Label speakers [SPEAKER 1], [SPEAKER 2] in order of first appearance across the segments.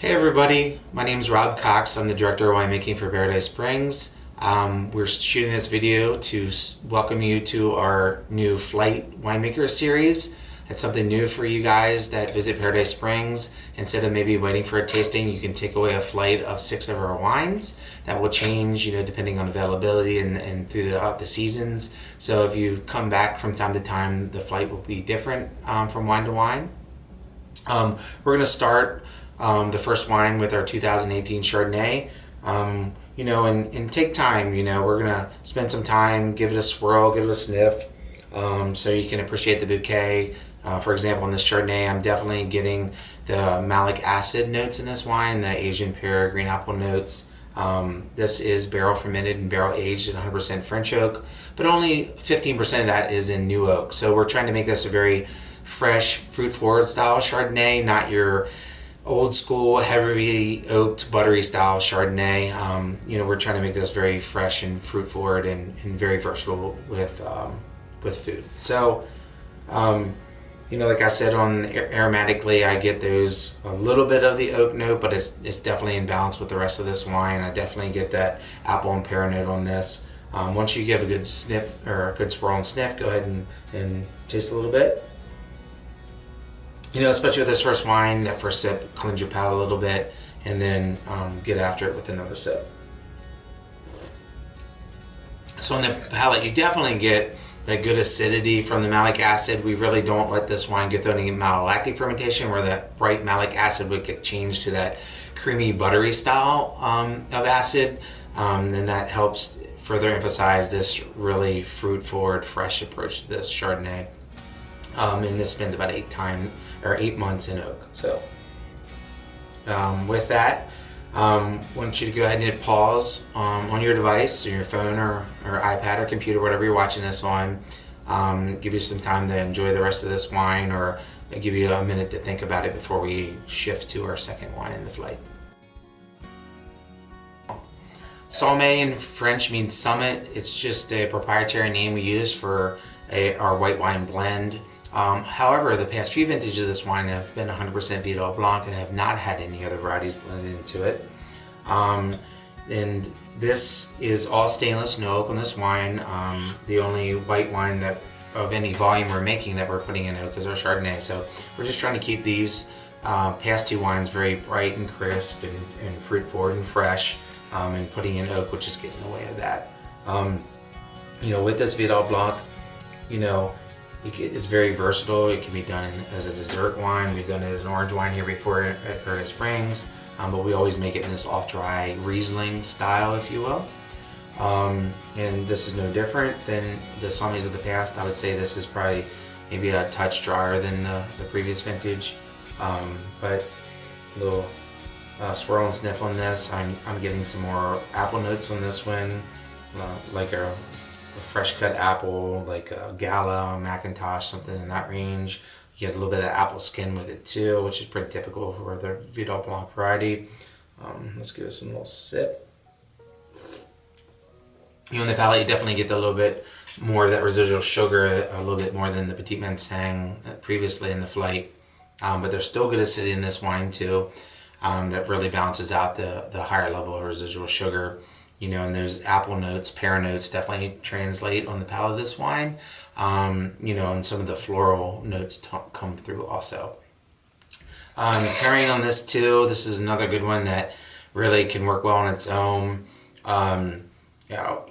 [SPEAKER 1] Hey everybody, my name is Rob Cox. I'm the Director of Winemaking for Paradise Springs. We're shooting this video to welcome you to our new Flight Winemaker series. It's something new for you guys that visit Paradise Springs. Instead of maybe waiting for a tasting, you can take away a flight of 6 of our wines. That will change, depending on availability and throughout the seasons. So if you come back from time to time, the flight will be different from wine to wine. We're going to start the first wine with our 2018 Chardonnay. And take time. We're gonna spend some time, give it a swirl, give it a sniff, so you can appreciate the bouquet. For example, in this Chardonnay, I'm definitely getting the malic acid notes in this wine, the Asian pear, green apple notes. This is barrel fermented and barrel aged at 100% French oak, but only 15% of that is in new oak. So we're trying to make this a very fresh, fruit-forward style Chardonnay, not your old school, heavy oaked, buttery style Chardonnay. We're trying to make this very fresh and fruit forward and very versatile with food. So, like I said, aromatically, I get those a little bit of the oak note, but it's definitely in balance with the rest of this wine. I definitely get that apple and pear note on this. Once you give a good sniff or a good swirl and sniff, go ahead and taste a little bit. Especially with this first wine, that first sip, cleanse your palate a little bit, and then get after it with another sip. So in the palate, you definitely get that good acidity from the malic acid. We really don't let this wine get through any malolactic fermentation, where that bright malic acid would get changed to that creamy, buttery style of acid. And that helps further emphasize this really fruit-forward, fresh approach to this Chardonnay. And this spends about 8 months in oak. So with that, I want you to go ahead and hit pause on your device, or your phone or iPad or computer, whatever you're watching this on. Give you some time to enjoy the rest of this wine, or give you a minute to think about it before we shift to our second wine in the flight. Sommet in French means summit. It's just a proprietary name we use for our white wine blend. However, the past few vintages of this wine have been 100% Vidal Blanc and have not had any other varieties blended into it. And this is all stainless, no oak on this wine. The only white wine that of any volume we're making that we're putting in oak is our Chardonnay. So we're just trying to keep these past two wines very bright and crisp and fruit forward and fresh, and putting in oak, which is getting in the way of that. With this Vidal Blanc, it's very versatile. It can be done as a dessert wine. We've done it as an orange wine here before at Paradise Springs, but we always make it in this off-dry Riesling style, if you will. And this is no different than the Sommets of the past. I would say this is probably maybe a touch drier than the previous vintage, but a little swirl and sniff on this. I'm getting some more apple notes on this one, like a fresh cut apple, like a Gala, Macintosh, something in that range. You get a little bit of apple skin with it too, which is pretty typical for the Vidal Blanc variety. Let's give this a little sip. In the palate, you definitely get a little bit more of that residual sugar, a little bit more than the Petit Manseng previously in the flight. But there's still good acidity in this wine too, that really balances out the higher level of residual sugar. And those apple notes, pear notes definitely translate on the palate of this wine. And some of the floral notes come through also. Pairing on this too, this is another good one that really can work well on its own. A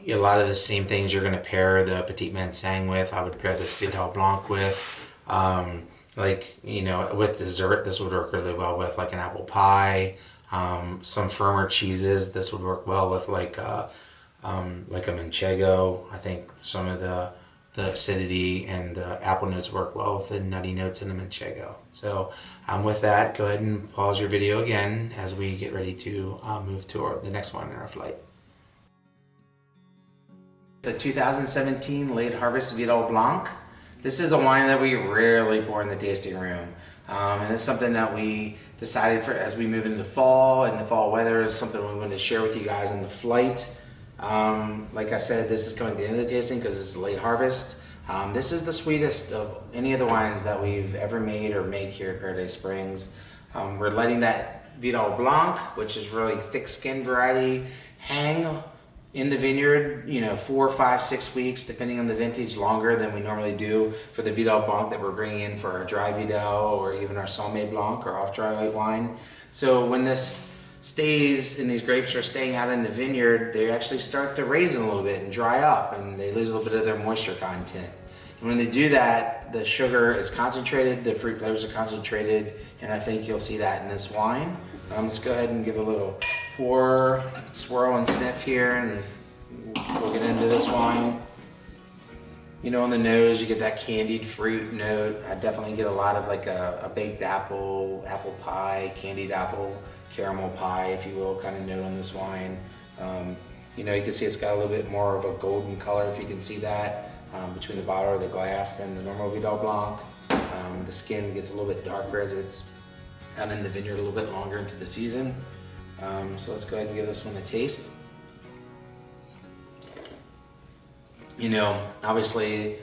[SPEAKER 1] lot of the same things you're going to pair the Petit Manseng with, I would pair this Vidal Blanc with. With dessert, this would work really well with like an apple pie. Some firmer cheeses, this would work well with like a manchego. I think some of the acidity and the apple notes work well with the nutty notes in the manchego. So with that, go ahead and pause your video again as we get ready to move to the next one in our flight. The 2017 Late Harvest Vidal Blanc. This is a wine that we rarely pour in the tasting room. And it's something that we decided for as we move into fall, and the fall weather is something we wanted to share with you guys on the flight. Like I said, this is coming to the end of the tasting because this is late harvest. This is the sweetest of any of the wines that we've ever made or make here at Paradise Springs. We're letting that Vidal Blanc, which is really thick-skinned variety, hang in the vineyard, 4, 5, 6 weeks, depending on the vintage, longer than we normally do for the Vidal Blanc that we're bringing in for our dry Vidal or even our Somme Blanc or off-dry white wine. So when this stays and these grapes are staying out in the vineyard, they actually start to raisin a little bit and dry up, and they lose a little bit of their moisture content. And when they do that, the sugar is concentrated, the fruit flavors are concentrated, and I think you'll see that in this wine. Let's go ahead and give a little pour, swirl, and sniff here, and we'll get into this wine. On the nose, you get that candied fruit note. I definitely get a lot of like a baked apple, apple pie, candied apple, caramel pie, if you will, kind of note on this wine. You can see it's got a little bit more of a golden color, if you can see that, between the bottle or the glass than the normal Vidal Blanc. The skin gets a little bit darker as it's out in the vineyard a little bit longer into the season. So let's go ahead and give this one a taste. Obviously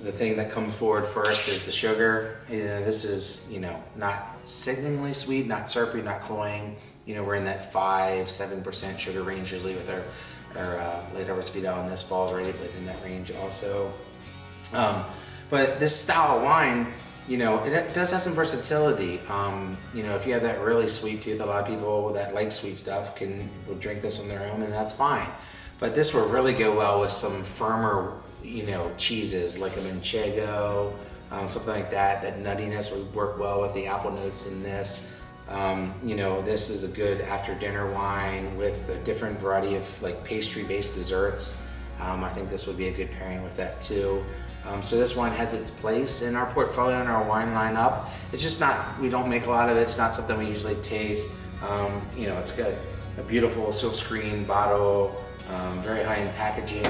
[SPEAKER 1] the thing that comes forward first is the sugar. This is, not sickeningly sweet, not syrupy, not cloying. We're in that 5-7% sugar range usually with our late harvest Vidal, and this falls right within that range also. But this style of wine, it does have some versatility. If you have that really sweet tooth, a lot of people that like sweet stuff will drink this on their own, and that's fine. But this will really go well with some firmer, cheeses like a Manchego, something like that. That nuttiness would work well with the apple notes in this. This is a good after dinner wine with a different variety of like pastry-based desserts. I think this would be a good pairing with that too. So this wine has its place in our portfolio and our wine lineup. It's just we don't make a lot of it. It's not something we usually taste. It's got a beautiful silkscreen bottle, very high-end packaging.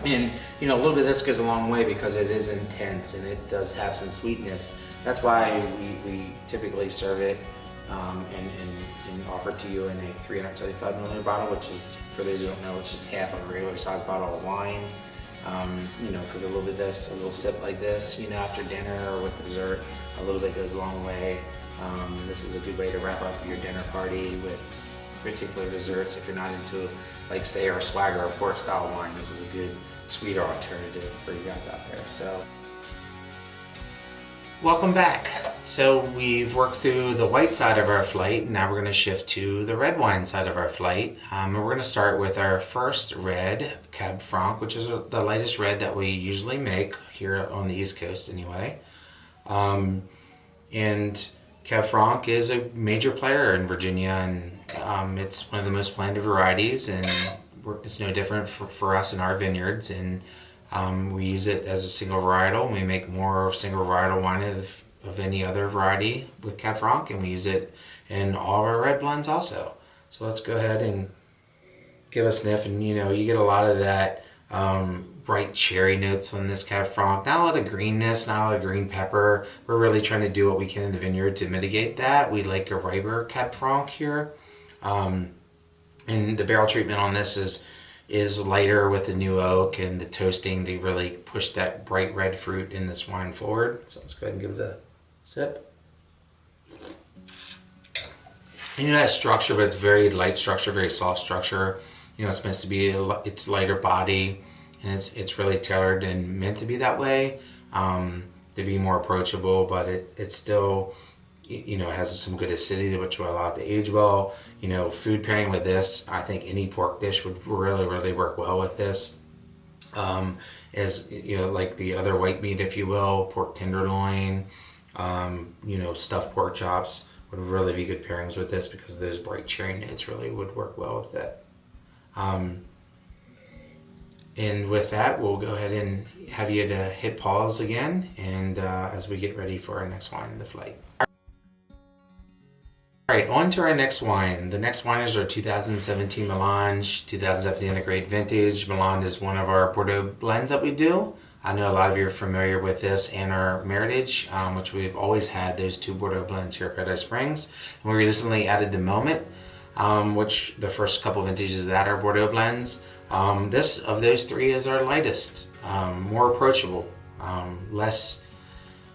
[SPEAKER 1] And a little bit of this goes a long way because it is intense and it does have some sweetness. That's why we typically serve it and offer it to you in a 375 milliliter bottle, which is, for those who don't know, it's just half of a regular size bottle of wine. Because a little bit of this, a little sip like this, after dinner or with dessert, a little bit goes a long way. This is a good way to wrap up your dinner party with particular desserts. If you're not into, like, say, our Swagger or port style wine, this is a good sweeter alternative for you guys out there. So, welcome back. So we've worked through the white side of our flight, and now we're going to shift to the red wine side of our flight. And we're going to start with our first red, Cab Franc, which is the lightest red that we usually make here on the East Coast anyway. And Cab Franc is a major player in Virginia, and it's one of the most planted varieties, and it's no different for us in our vineyards. And we use it as a single varietal. We make more single varietal wine of any other variety with Cab Franc, and we use it in all of our red blends also. So let's go ahead and give a sniff, and you get a lot of that bright cherry notes on this Cab Franc. Not a lot of greenness, not a lot of green pepper. We're really trying to do what we can in the vineyard to mitigate that. We like a riper Cab Franc here. And the barrel treatment on this is lighter with the new oak and the toasting to really push that bright red fruit in this wine forward. So let's go ahead and give it a sip. That structure, but it's very light structure, very soft structure. It's meant to be it's lighter body, and it's really tailored and meant to be that way, to be more approachable, but it's still, it has some good acidity, which will allow it to age well. Food pairing with this, I think any pork dish would really, really work well with this. As like the other white meat, if you will, pork tenderloin, stuffed pork chops would really be good pairings with this because those bright cherry notes really would work well with that. And with that, we'll go ahead and have you to hit pause again, and as we get ready for our next wine, the flight. Alright, on to our next wine. The next wine is our 2017 Melange. 2017, a great vintage. Melange is one of our Bordeaux blends that we do. I know a lot of you are familiar with this and our Meritage, which we've always had those two Bordeaux blends here at Paradise Springs. And we recently added the Moment, which the first couple vintages of that are Bordeaux blends. This of those three is our lightest, more approachable. less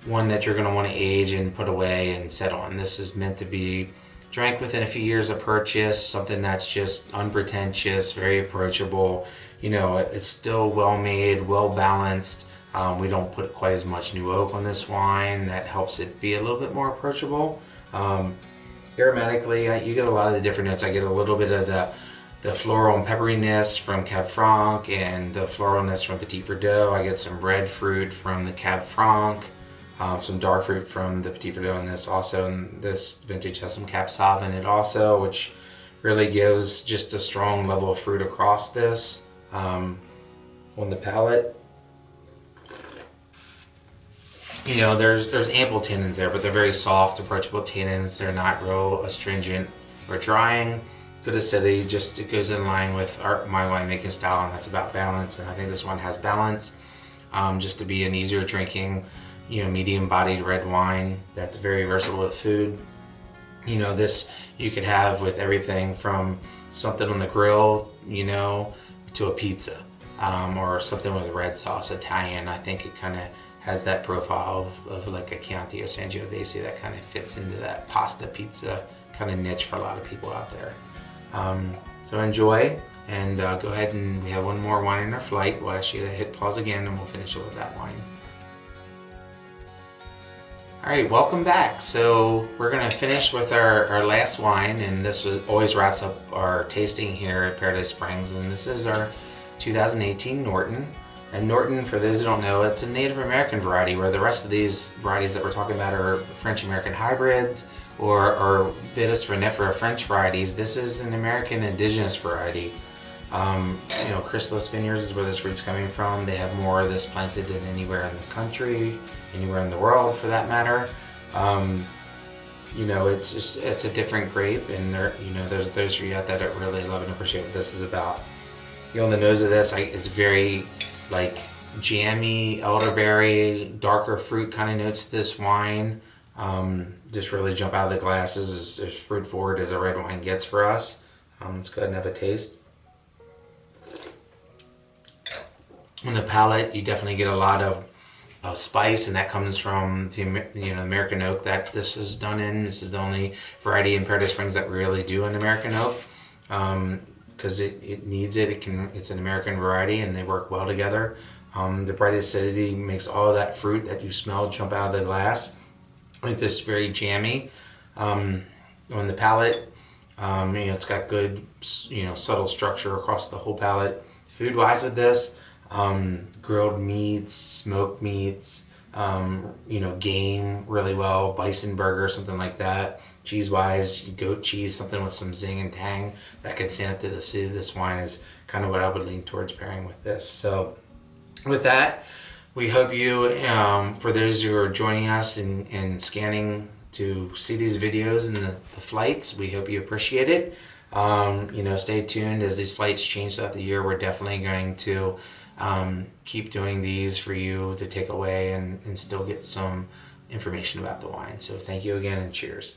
[SPEAKER 1] one that you're going to want to age and put away and set on. This is meant to be drank within a few years of purchase, something that's just unpretentious, very approachable. You know, it's still well made, well balanced. We don't put quite as much new oak on this wine. That helps it be a little bit more approachable. Aromatically, you get a lot of the different notes. I get a little bit of the floral and pepperiness from Cab Franc and the floralness from Petit Verdot. I get some red fruit from the Cab Franc, some dark fruit from the Petit Verdot, and this vintage has some Cab Sauv in it also, which really gives just a strong level of fruit across this on the palate. You know, there's ample tannins there, but they're very soft, approachable tannins. They're not real astringent or drying. Good acidity, just it goes in line with my winemaking style, and that's about balance. And I think this one has balance, just to be an easier drinking, you know, medium-bodied red wine that's very versatile with food. You know, this you could have with everything from something on the grill, you know, to a pizza, or something with red sauce, Italian. I think it kind of has that profile of like a Chianti or Sangiovese that kind of fits into that pasta pizza kind of niche for a lot of people out there. So enjoy, and go ahead, and we have one more wine in our flight. We'll ask you to hit pause again, and we'll finish it with that wine. Alright, welcome back. So we're going to finish with our last wine, and this always wraps up our tasting here at Paradise Springs, and this is our 2018 Norton. And Norton, for those who don't know, it's a Native American variety, where the rest of these varieties that we're talking about are French-American hybrids or Vitis vinifera French varieties. This is an American indigenous variety. You know, Chrysalis Vineyards is where this fruit's coming from. They have more of this planted than anywhere in the country, anywhere in the world for that matter. You know, it's a different grape, and there's those of you out there that really love and appreciate what this is about. You know, on the nose of this, it's very like jammy, elderberry, darker fruit kind of notes to this wine. Just really jump out of the glasses as fruit forward as a red wine gets for us. Let's go ahead and have a taste. On the palate, you definitely get a lot of spice, and that comes from the American oak that this is done in. This is the only variety in Paradise Springs that we really do an American oak, because it needs it. It's an American variety, and they work well together. The bright acidity makes all of that fruit that you smell jump out of the glass. With this very jammy. On the palate, it's got good, subtle structure across the whole palate. Food-wise with this, grilled meats, smoked meats, game really well, bison burger, something like that. Cheese-wise, goat cheese, something with some zing and tang that can stand up to the acidity of this wine is kind of what I would lean towards pairing with this. So with that, we hope you, for those who are joining us and scanning to see these videos and the flights, we hope you appreciate it. Stay tuned as these flights change throughout the year. We're definitely going to keep doing these for you to take away and still get some information about the wine. So thank you again, and cheers.